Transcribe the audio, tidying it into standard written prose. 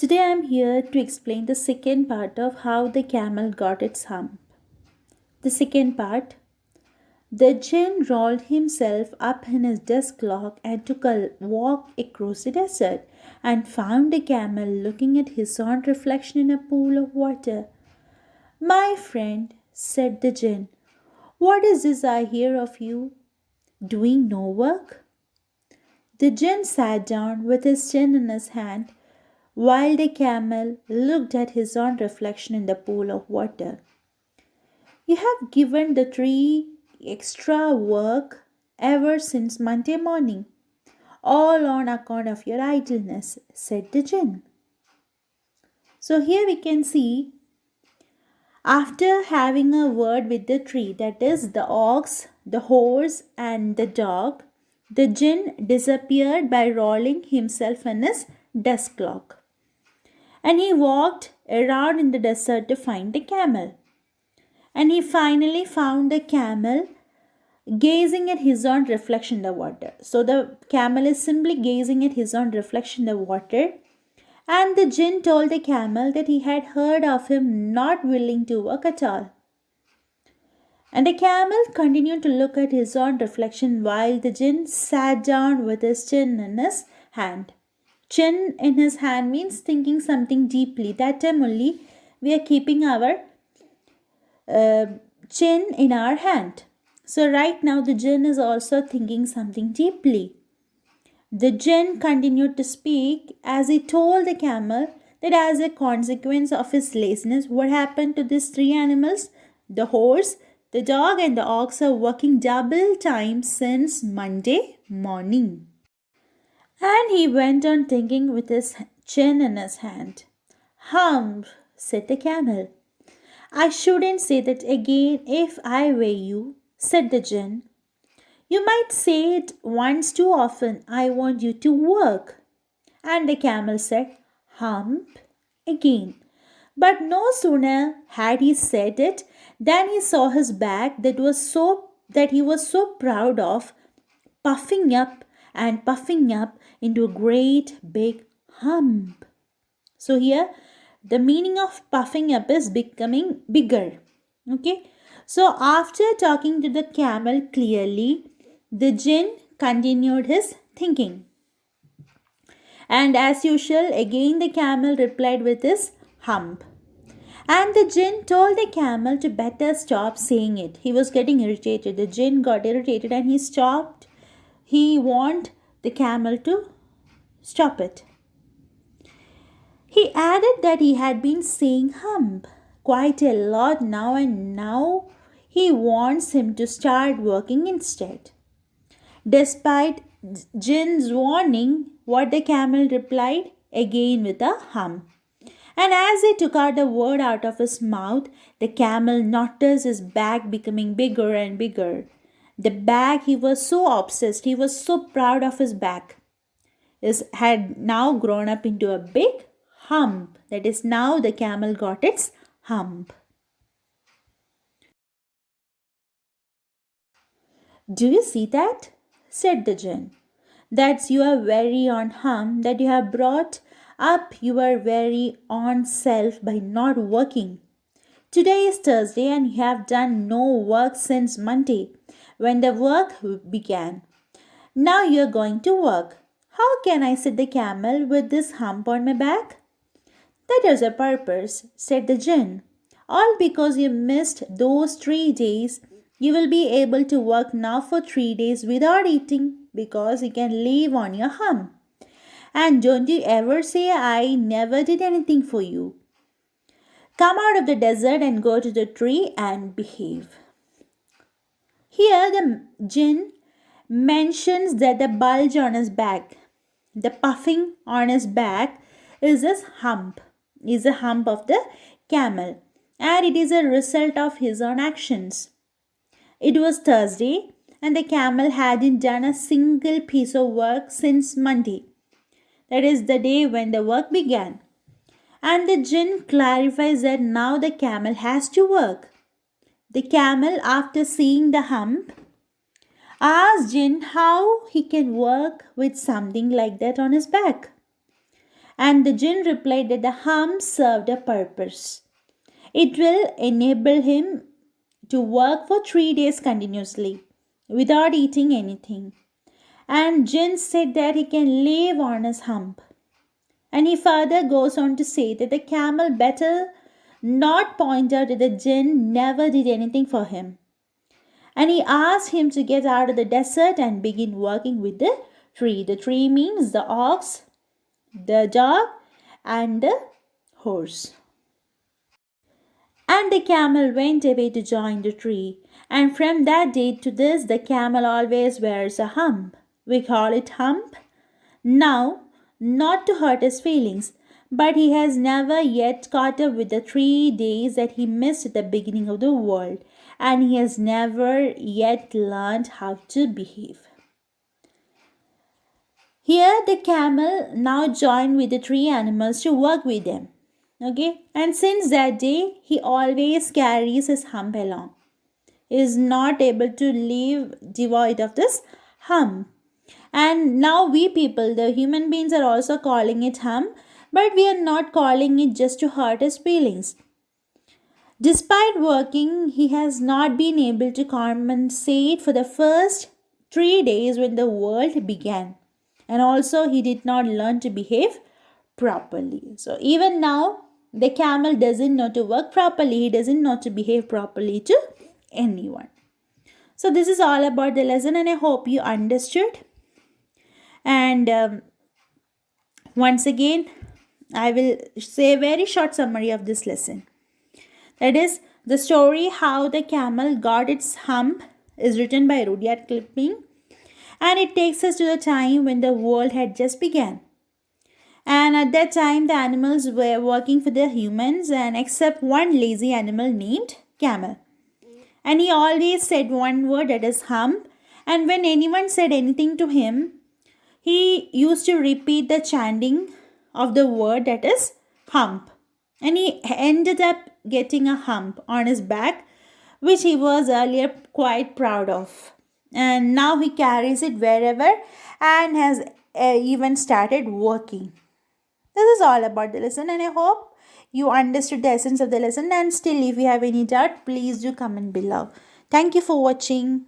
Today I am here to explain the second part of how the camel got its hump. The second part. The jinn rolled himself up in his desk clock and took a walk across the desert and found a camel looking at his own reflection in a pool of water. "My friend," said the jinn, "what is this I hear of you? Doing no work?" The jinn sat down with his chin in his hand while the camel looked at his own reflection in the pool of water. "You have given the tree extra work ever since Monday morning, all on account of your idleness," said the jinn. So here we can see, after having a word with the tree, that is the ox, the horse and the dog, the jinn disappeared by rolling himself in his desk clock. And he walked around in the desert to find the camel. And he finally found the camel gazing at his own reflection in the water. So the camel is simply gazing at his own reflection in the water. And the jinn told the camel that he had heard of him not willing to work at all. And the camel continued to look at his own reflection while the jinn sat down with his chin in his hand. Chin in his hand means thinking something deeply. That time only we are keeping our chin in our hand. So right now the jinn is also thinking something deeply. The jinn continued to speak as he told the camel that as a consequence of his laziness, what happened to these three animals? The horse, the dog and the ox are working double time since Monday morning. And he went on thinking with his chin in his hand. "Hump," said the camel. "I shouldn't say that again if I were you," said the jinn. "You might say it once too often. I want you to work." And the camel said, "Hump," again. But no sooner had he said it than he saw his back that he was so proud of, puffing up and puffing up into a great big hump. So here the meaning of puffing up is becoming bigger. Okay. So after talking to the camel clearly, the jinn continued his thinking. And as usual, again the camel replied with his hump. And the jinn told the camel to better stop saying it. He was getting irritated. The jinn got irritated and he stopped. He warned the camel to stop it. He added that he had been saying hump quite a lot now, and now he wants him to start working instead. Despite jinn's warning, what the camel replied? Again with a hump. And as he took out the word out of his mouth, the camel noticed his back becoming bigger and bigger. The back, he was so obsessed, he was so proud of his back, had now grown up into a big hump. That is, now the camel got its hump. "Do you see that?" said the jinn. "That's your very own hump that you have brought up your very own self by not working. Today is Thursday and you have done no work since Monday when the work began. Now you are going to work. How can I sit the camel with this hump on my back?" "That is a purpose," said the jinn. "All because you missed those 3 days. You will be able to work now for 3 days without eating because you can live on your hump. And don't you ever say I never did anything for you. Come out of the desert and go to the tree and behave." Here the jinn mentions that the bulge on his back, the puffing on his back, is a hump of the camel, and it is a result of his own actions. It was Thursday and the camel hadn't done a single piece of work since Monday. That is the day when the work began. And the jinn clarifies that now the camel has to work. The camel, after seeing the hump, asks jinn how he can work with something like that on his back. And the jinn replied that the hump served a purpose. It will enable him to work for 3 days continuously without eating anything. And jinn said that he can live on his hump. And he further goes on to say that the camel better not point out that the jinn never did anything for him. And he asked him to get out of the desert and begin working with the tree. The tree means the ox, the dog, and the horse. And the camel went away to join the tree. And from that day to this, the camel always wears a hump. We call it hump. Now, not to hurt his feelings, but he has never yet caught up with the 3 days that he missed at the beginning of the world, and he has never yet learned how to behave. Here, the camel now joined with the three animals to work with them. Okay, and since that day, he always carries his hump along. He is not able to live devoid of this hump. And now we people, the human beings, are also calling it hump, but we are not calling it just to hurt his feelings. Despite working, he has not been able to compensate for the first 3 days when the world began. And also, he did not learn to behave properly. So, even now, the camel doesn't know to work properly. He doesn't know to behave properly to anyone. So, this is all about the lesson, and I hope you understood. And once again, I will say a very short summary of this lesson. That is, the story How the Camel Got Its Hump is written by Rudyard Kipling, and it takes us to the time when the world had just begun. And at that time, the animals were working for the humans, and except one lazy animal named Camel. And he always said one word, that is hump. And when anyone said anything to him, he used to repeat the chanting of the word, that is hump. And he ended up getting a hump on his back, which he was earlier quite proud of. And now he carries it wherever and has even started working. This is all about the lesson, and I hope you understood the essence of the lesson. And still, if you have any doubt, please do comment below. Thank you for watching.